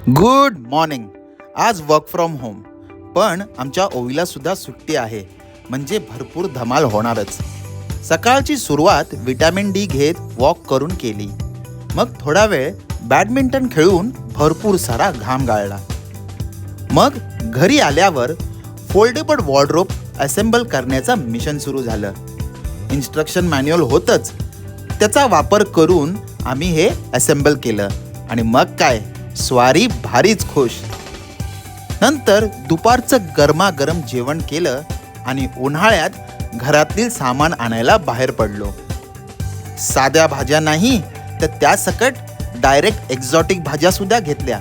Good morning. आज work from home, पण आमच्या ओवीला सुद्धा सुट्टी आहे, म्हणजे भरपूर धमाल होणारच. सकाळची सुरुवात विटॅमिन डी घेत वॉक करून केली. मग थोडा वेळ बॅडमिंटन खेळून भरपूर सारा घाम गाळला. मग घरी आल्यावर फोल्डेबल वॉर्डरोब असेंबल करण्याचं मिशन सुरू झालं. इन्स्ट्रक्शन मॅन्युअल होतंच, त्याचा वापर करून आम्ही हे असेंबल केलं आणि मग काय, स्वारी भारीच खुश. नंतर दुपारचं गरमागरम जेवण केलं आणि उन्हाळ्यात घरातील सामान आणायला बाहेर पडलो. साध्या भाज्या नाही तर त्यासकट डायरेक्ट एक्झॉटिक भाज्या सुद्धा घेतल्या.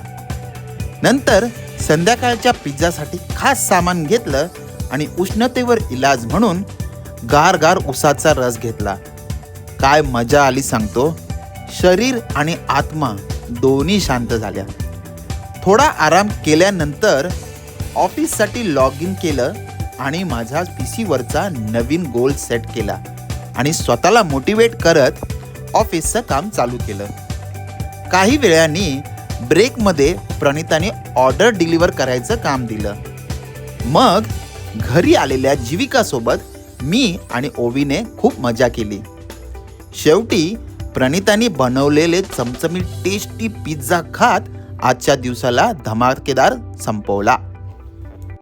नंतर संध्याकाळच्या पिझ्झासाठी खास सामान घेतलं आणि उष्णतेवर इलाज म्हणून गार उसाचा रस घेतला. काय मजा आली सांगतो. शरीर आणि आत्मा दोन्ही शांत झाल्या. थोडा आराम केल्यानंतर ऑफिससाठी लॉग इन केलं आणि माझ्या पीसीवरचा नवीन गोल सेट केला आणि स्वतःला मोटिवेट करत ऑफिसचं काम चालू केलं. काही वेळाने ब्रेकमध्ये प्रणिताने ऑर्डर डिलिव्हर करायचं काम दिलं. मग घरी आलेल्या जीविकासोबत मी आणि ओवीने खूप मजा केली. शेवटी प्रणिताने बनवलेले चमचमीत टेस्टी पिझ्झा खात आजच्या दिवसाला धमाकेदार संपवला.